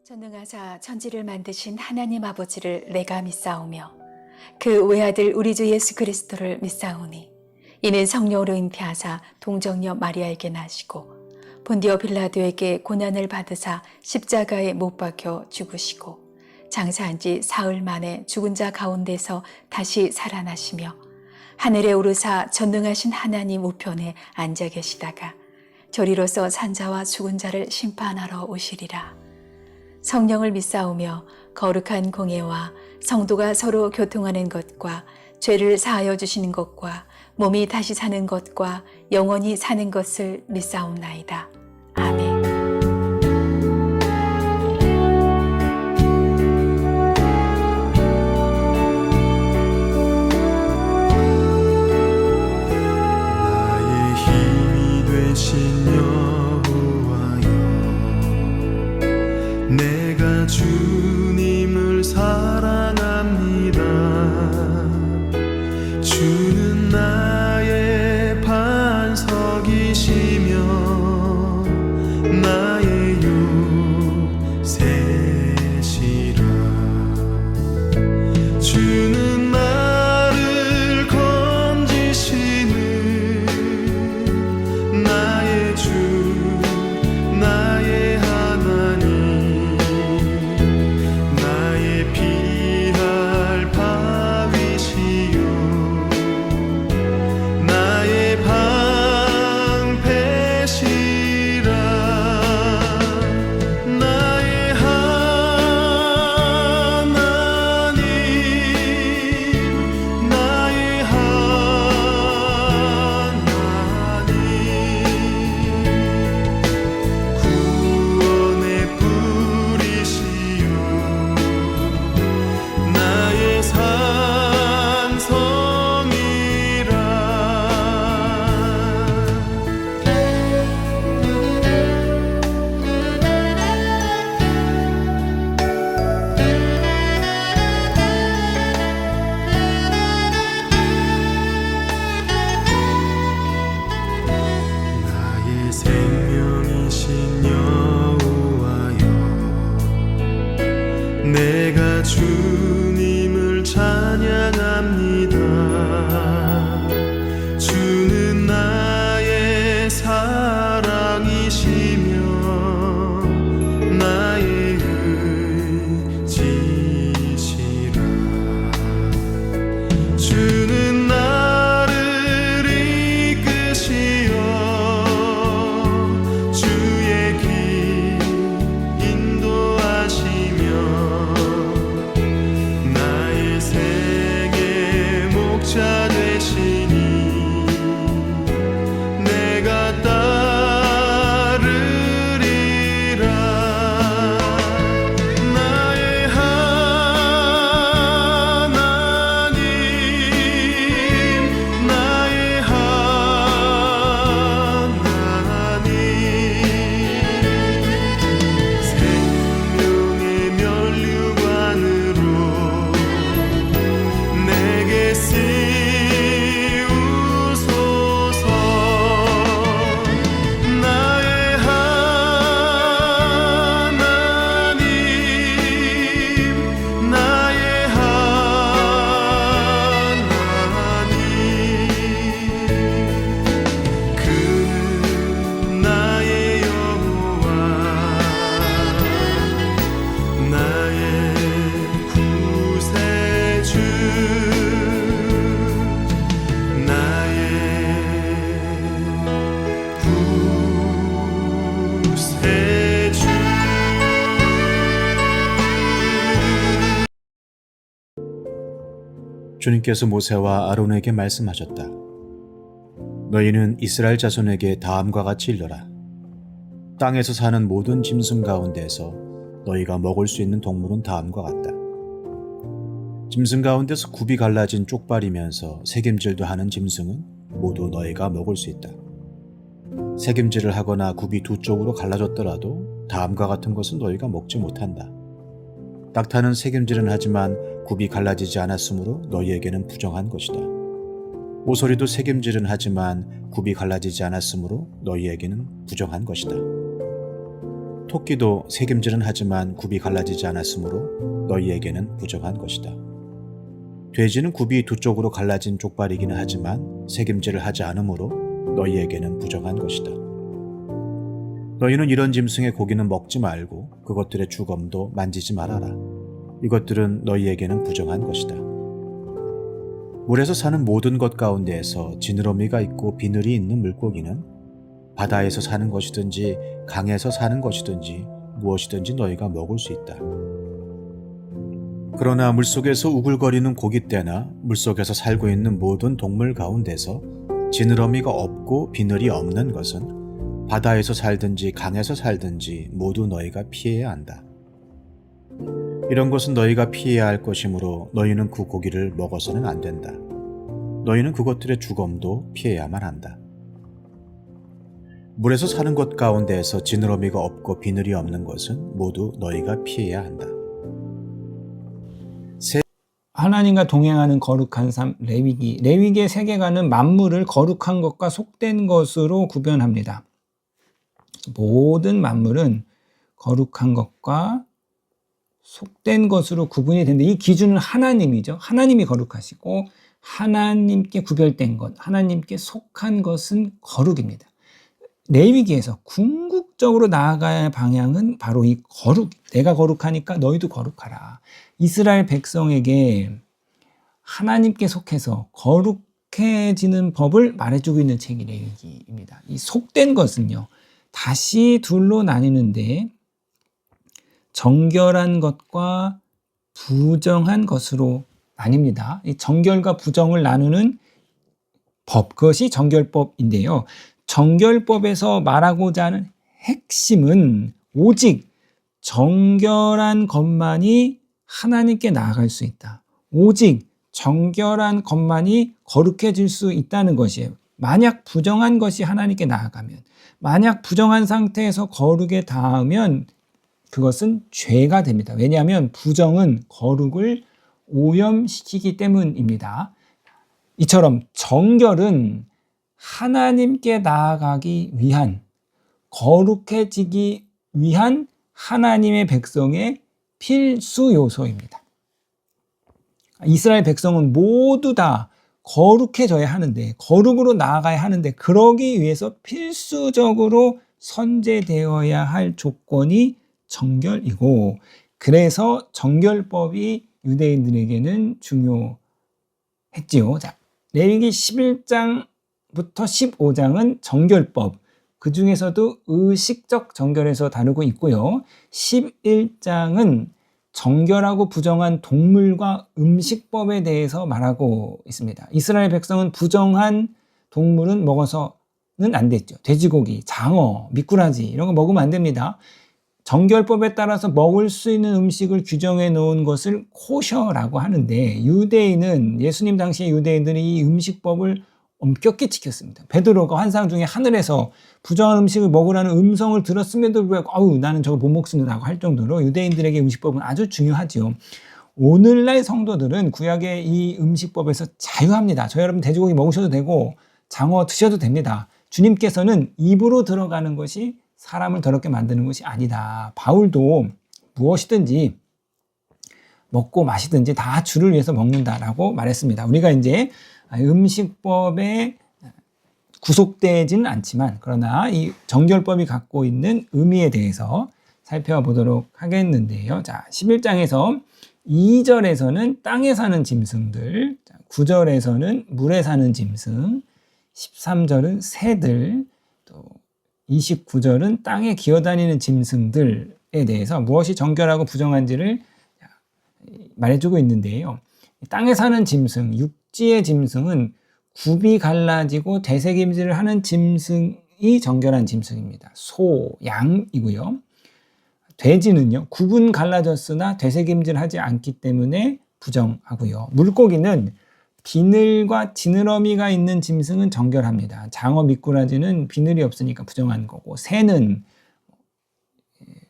전능하사 천지를 만드신 하나님 아버지를 내가 믿사오며 그 외아들 우리 주 예수 그리스도를 믿사오니 이는 성령으로 잉태하사 동정녀 마리아에게 나시고 본디오 빌라도에게 고난을 받으사 십자가에 못 박혀 죽으시고 장사한 지 사흘 만에 죽은 자 가운데서 다시 살아나시며 하늘에 오르사 전능하신 하나님 우편에 앉아 계시다가 저리로서 산자와 죽은 자를 심판하러 오시리라. 성령을 믿사오며 거룩한 공예와 성도가 서로 교통하는 것과 죄를 사하여 주시는 것과 몸이 다시 사는 것과 영원히 사는 것을 믿사옵나이다. 아멘. 나의 힘이 되신 여호와여, 내가 주님을 사랑합니다. 주는 나의 반석이시며 나의 요새시라. 주는 나를 건지시는 나의 주, 나의 하나님, 나의 피할 바위시요 나의 방패시라. 나의 하나님, 나의 하나님, 구원의 뿌리시요 나의 산성이라. 나의 생명이신 여호와여, 내가 주님을 찬양합니다. 주는 나의 사랑이시며 나의 의지시라. 주는 나를 이끄시어 주의 길 인도하시며 나의 생의 목자 되시니 내가 따르리라. 나의 하나님, 나의 하나님, 생명의 면류관으로 내게 씌우소서. 나의 하나님, 나의 하나님, 그는 나의 여호와, 나의 구세주, 나의 구세주. 주님께서 모세와 아론에게 말씀하셨다. 너희는 이스라엘 자손에게 다음과 같이 일러라. 땅에서 사는 모든 짐승 가운데에서 너희가 먹을 수 있는 동물은 다음과 같다. 짐승 가운데서 굽이 갈라진 쪽발이면서 새김질도 하는 짐승은 모두 너희가 먹을 수 있다. 새김질을 하거나 굽이 두 쪽으로 갈라졌더라도 다음과 같은 것은 너희가 먹지 못한다. 낙타는 새김질은 하지만 굽이 갈라지지 않았으므로 너희에게는 부정한 것이다. 오소리도 새김질은 하지만 굽이 갈라지지 않았으므로 너희에게는 부정한 것이다. 토끼도 새김질은 하지만 굽이 갈라지지 않았으므로 너희에게는 부정한 것이다. 돼지는 굽이 두 쪽으로 갈라진 족발이기는 하지만 새김질을 하지 않으므로 너희에게는 부정한 것이다. 너희는 이런 짐승의 고기는 먹지 말고 그것들의 주검도 만지지 말아라. 이것들은 너희에게는 부정한 것이다. 물에서 사는 모든 것 가운데에서 지느러미가 있고 비늘이 있는 물고기는 바다에서 사는 것이든지 강에서 사는 것이든지 무엇이든지 너희가 먹을 수 있다. 그러나 물속에서 우글거리는 고깃대나 물속에서 살고 있는 모든 동물 가운데서 지느러미가 없고 비늘이 없는 것은 바다에서 살든지 강에서 살든지 모두 너희가 피해야 한다. 이런 것은 너희가 피해야 할 것이므로 너희는 그 고기를 먹어서는 안 된다. 너희는 그것들의 주검도 피해야만 한다. 물에서 사는 것 가운데에서 지느러미가 없고 비늘이 없는 것은 모두 너희가 피해야 한다. 하나님과 동행하는 거룩한 삶, 레위기. 레위기의 세계관은 만물을 거룩한 것과 속된 것으로 구별합니다. 모든 만물은 거룩한 것과 속된 것으로 구분이 되는데 이 기준은 하나님이죠. 하나님이 거룩하시고 하나님께 구별된 것, 하나님께 속한 것은 거룩입니다. 레위기에서 궁극적으로 나아가야 할 방향은 바로 이 거룩, 내가 거룩하니까 너희도 거룩하라. 이스라엘 백성에게 하나님께 속해서 거룩해지는 법을 말해주고 있는 책이 레위기입니다. 이 속된 것은요, 다시 둘로 나뉘는데 정결한 것과 부정한 것으로 나뉩니다. 이 정결과 부정을 나누는 법, 그것이 정결법인데요. 정결법에서 말하고자 하는 핵심은 오직 정결한 것만이 하나님께 나아갈 수 있다. 오직 정결한 것만이 거룩해질 수 있다는 것이에요. 만약 부정한 것이 하나님께 나아가면, 만약 부정한 상태에서 거룩에 닿으면 그것은 죄가 됩니다. 왜냐하면 부정은 거룩을 오염시키기 때문입니다. 이처럼 정결은 하나님께 나아가기 위한, 거룩해지기 위한 하나님의 백성의 필수 요소입니다. 이스라엘 백성은 모두 다 거룩해져야 하는데, 거룩으로 나아가야 하는데, 그러기 위해서 필수적으로 선제되어야 할 조건이 정결이고, 그래서 정결법이 유대인들에게는 중요했지요. 자, 레위기 11장부터 15장은 정결법, 그 중에서도 의식적 정결에서 다루고 있고요. 11장은 정결하고 부정한 동물과 음식법에 대해서 말하고 있습니다. 이스라엘 백성은 부정한 동물은 먹어서는 안 됐죠. 돼지고기, 장어, 미꾸라지 이런 거 먹으면 안 됩니다. 정결법에 따라서 먹을 수 있는 음식을 규정해 놓은 것을 코셔라고 하는데, 유대인은, 예수님 당시의 유대인들이 이 음식법을 엄격히 지켰습니다. 베드로가 환상 중에 하늘에서 부정한 음식을 먹으라는 음성을 들었음에도 불구하고 나는 저거 못 먹습니다라고 할 정도로 유대인들에게 음식법은 아주 중요하죠. 오늘날 성도들은 구약의 이 음식법에서 자유합니다. 저 여러분 돼지고기 먹으셔도 되고 장어 드셔도 됩니다. 주님께서는 입으로 들어가는 것이 사람을 더럽게 만드는 것이 아니다. 바울도 무엇이든지 먹고 마시든지 다 주를 위해서 먹는다라고 말했습니다. 우리가 이제 음식법에 구속되지는 않지만, 그러나 이 정결법이 갖고 있는 의미에 대해서 살펴보도록 하겠는데요. 자, 11장에서 2절에서는 땅에 사는 짐승들, 9절에서는 물에 사는 짐승, 13절은 새들, 또 29절은 땅에 기어다니는 짐승들에 대해서 무엇이 정결하고 부정한지를 말해주고 있는데요. 땅에 사는 짐승, 육지의 짐승은 굽이 갈라지고 되새김질을 하는 짐승이 정결한 짐승입니다. 소, 양이고요. 돼지는요, 굽은 갈라졌으나 되새김질하지 않기 때문에 부정하고요. 물고기는 비늘과 지느러미가 있는 짐승은 정결합니다. 장어, 미꾸라지는 비늘이 없으니까 부정한 거고, 새는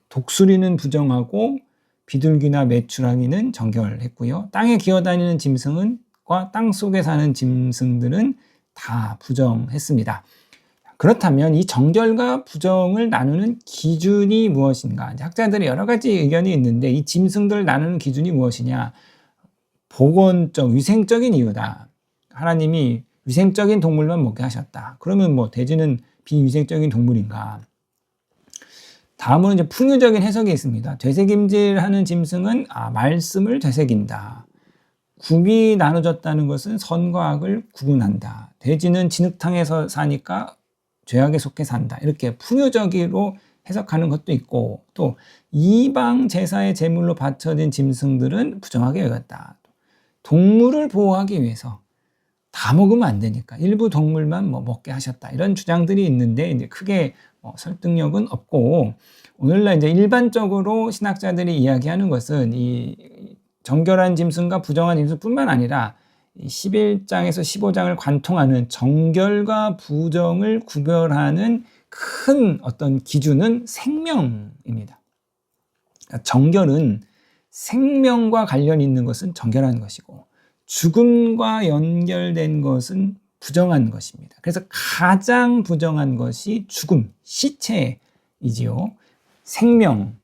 독수리는 부정하고 비둘기나 메추라기는 정결했고요. 땅에 기어다니는 짐승과 땅 속에 사는 짐승들은 다 부정했습니다. 그렇다면 이 정결과 부정을 나누는 기준이 무엇인가? 이제 학자들의 여러 가지 의견이 있는데 이 짐승들을 나누는 기준이 무엇이냐? 보건적, 위생적인 이유다. 하나님이 위생적인 동물만 먹게 하셨다. 그러면 뭐 돼지는 비위생적인 동물인가? 다음으로 이제 풍유적인 해석이 있습니다. 되새김질하는 짐승은 말씀을 되새긴다. 국이 나눠졌다는 것은 선과 악을 구분한다. 돼지는 진흙탕에서 사니까 죄악에 속해 산다. 이렇게 풍요적으로 해석하는 것도 있고, 또 이방 제사의 제물로 바쳐진 짐승들은 부정하게 여겼다. 동물을 보호하기 위해서 다 먹으면 안 되니까 일부 동물만 먹게 하셨다. 이런 주장들이 있는데 이제 크게 설득력은 없고, 오늘날 이제 일반적으로 신학자들이 이야기하는 것은 이 정결한 짐승과 부정한 짐승뿐만 아니라 11장에서 15장을 관통하는 정결과 부정을 구별하는 큰 어떤 기준은 생명입니다. 그러니까 정결은 생명과 관련 있는 것은 정결한 것이고 죽음과 연결된 것은 부정한 것입니다. 그래서 가장 부정한 것이 죽음, 시체이지요. 생명,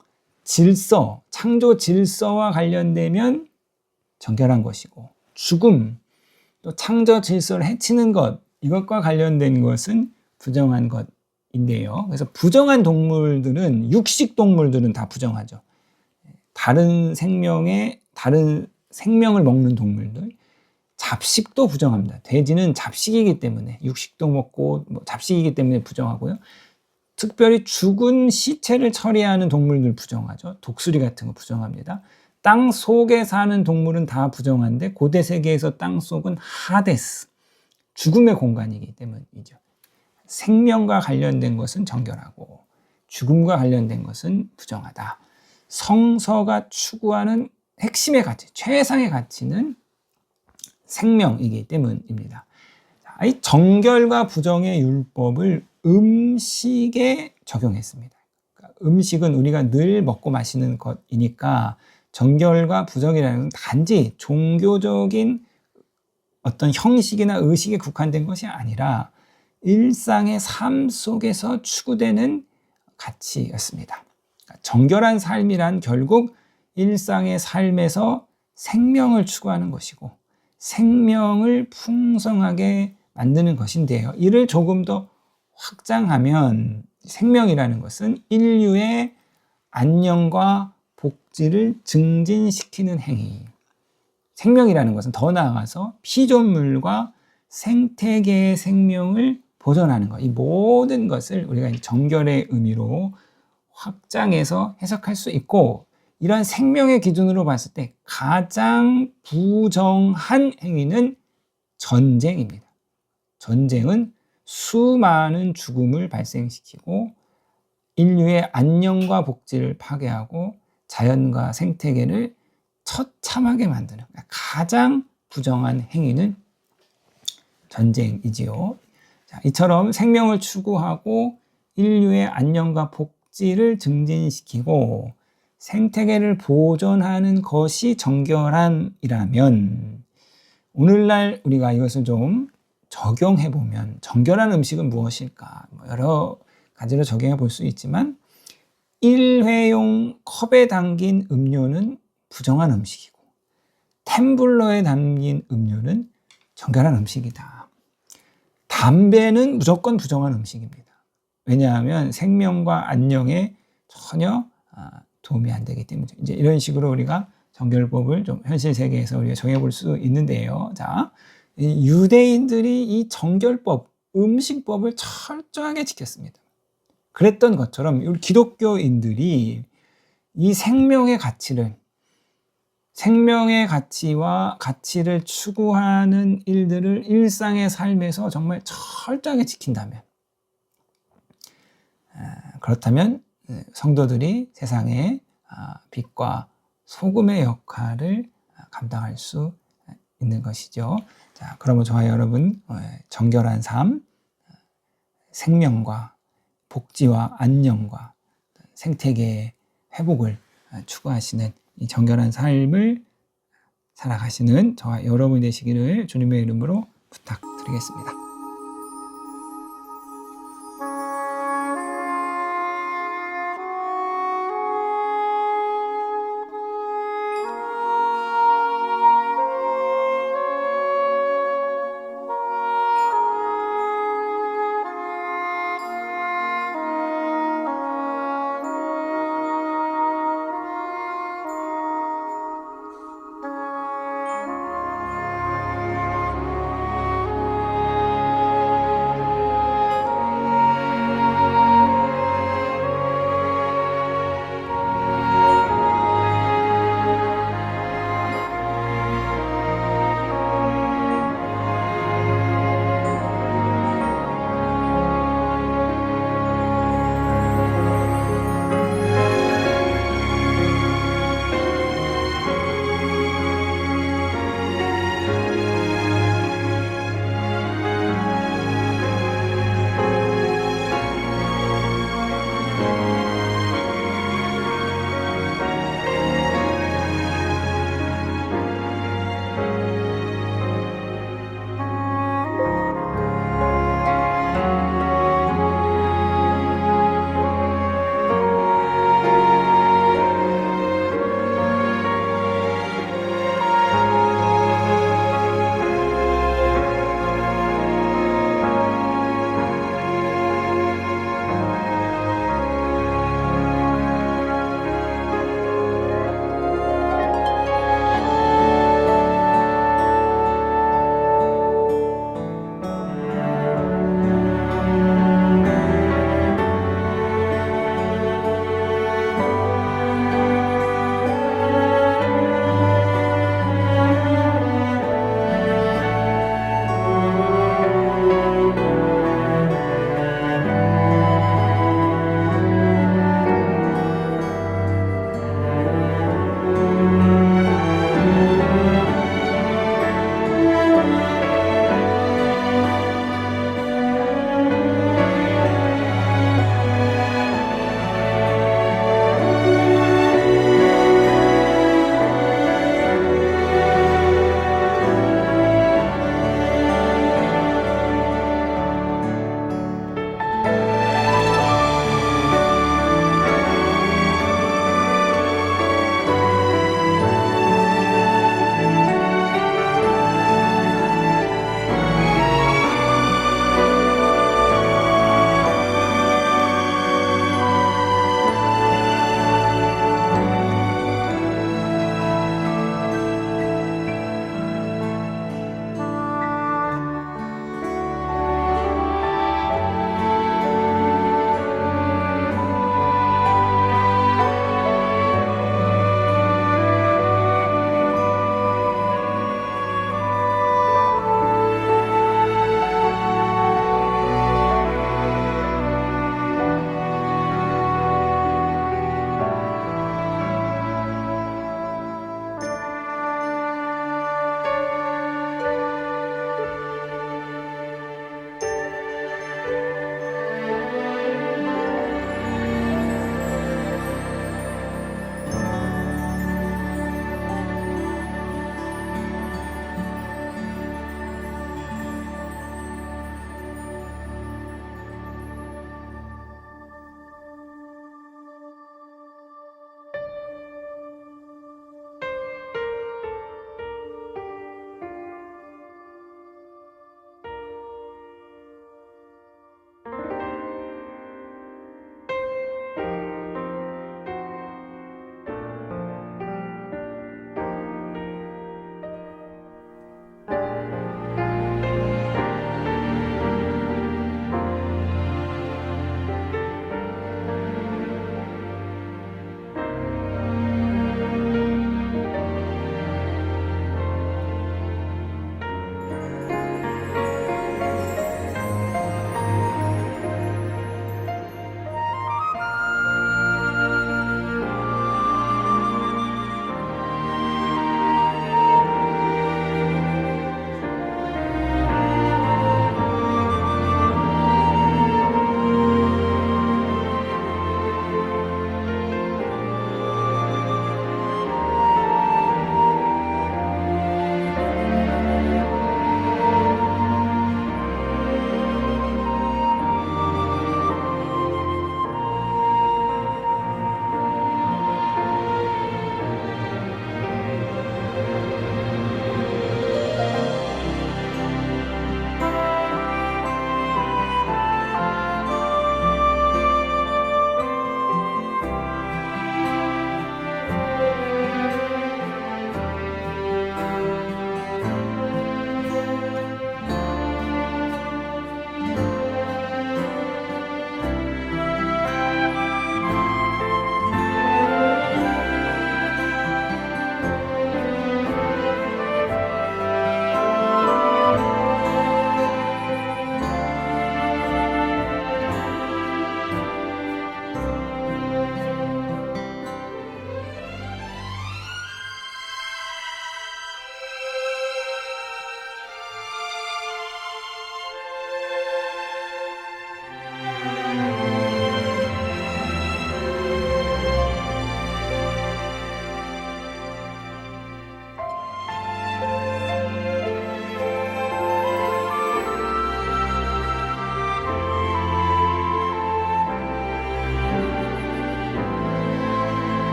질서, 창조 질서와 관련되면 정결한 것이고 죽음, 또 창조 질서를 해치는 것, 이것과 관련된 것은 부정한 것인데요. 그래서 부정한 동물들은, 육식 동물들은 다 부정하죠. 다른 생명을 먹는 동물들, 잡식도 부정합니다. 돼지는 잡식이기 때문에, 육식도 먹고 잡식이기 때문에 부정하고요. 특별히 죽은 시체를 처리하는 동물들 부정하죠. 독수리 같은 거 부정합니다. 땅 속에 사는 동물은 다 부정한데 고대 세계에서 땅 속은 하데스, 죽음의 공간이기 때문이죠. 생명과 관련된 것은 정결하고 죽음과 관련된 것은 부정하다. 성서가 추구하는 핵심의 가치, 최상의 가치는 생명이기 때문입니다. 이 정결과 부정의 율법을 음식에 적용했습니다. 그러니까 음식은 우리가 늘 먹고 마시는 것이니까 정결과 부정이라는 건 단지 종교적인 어떤 형식이나 의식에 국한된 것이 아니라 일상의 삶 속에서 추구되는 가치였습니다. 그러니까 정결한 삶이란 결국 일상의 삶에서 생명을 추구하는 것이고 생명을 풍성하게 만드는 것인데요. 이를 조금 더 확장하면 생명이라는 것은 인류의 안녕과 복지를 증진시키는 행위. 생명이라는 것은 더 나아가서 피조물과 생태계의 생명을 보존하는 것. 이 모든 것을 우리가 정결의 의미로 확장해서 해석할 수 있고, 이런 생명의 기준으로 봤을 때 가장 부정한 행위는 전쟁입니다. 전쟁은 수많은 죽음을 발생시키고 인류의 안녕과 복지를 파괴하고 자연과 생태계를 처참하게 만드는, 가장 부정한 행위는 전쟁이지요. 자, 이처럼 생명을 추구하고 인류의 안녕과 복지를 증진시키고 생태계를 보존하는 것이 정결함이라면, 오늘날 우리가 이것을 좀 적용해보면 정결한 음식은 무엇일까? 여러 가지로 적용해 볼 수 있지만, 일회용 컵에 담긴 음료는 부정한 음식이고 텀블러에 담긴 음료는 정결한 음식이다. 담배는 무조건 부정한 음식입니다. 왜냐하면 생명과 안녕에 전혀 도움이 안 되기 때문이죠. 이제 이런 식으로 우리가 정결법을 좀 현실 세계에서 우리가 정해 볼 수 있는데요. 자, 이 유대인들이 이 정결법, 음식법을 철저하게 지켰습니다. 그랬던 것처럼 우리 기독교인들이 이 생명의 가치와 가치를 추구하는 일들을 일상의 삶에서 정말 철저하게 지킨다면, 그렇다면 성도들이 세상의 빛과 소금의 역할을 감당할 수 있는 것이죠. 자, 그러면 저와 여러분, 정결한 삶, 생명과 복지와 안녕과 생태계의 회복을 추구하시는 이 정결한 삶을 살아가시는 저와 여러분이 되시기를 주님의 이름으로 부탁드리겠습니다.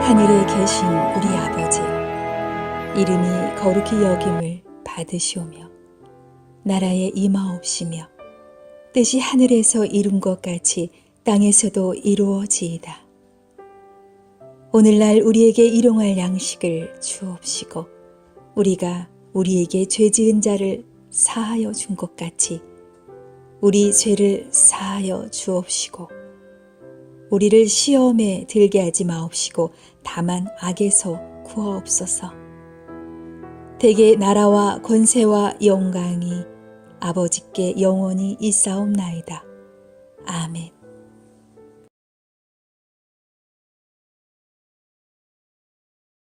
하늘에 계신 우리 아버지여, 이름이 거룩히 여김을 받으시오며 나라에 임하옵시며 뜻이 하늘에서 이룬 것 같이 땅에서도 이루어지이다. 오늘날 우리에게 일용할 양식을 주옵시고 우리가 우리에게 죄 지은 자를 사하여 준 것 같이 우리 죄를 사하여 주옵시고 우리를 시험에 들게 하지 마옵시고 다만 악에서 구하옵소서. 대개 나라와 권세와 영광이 아버지께 영원히 있사옵나이다. 아멘.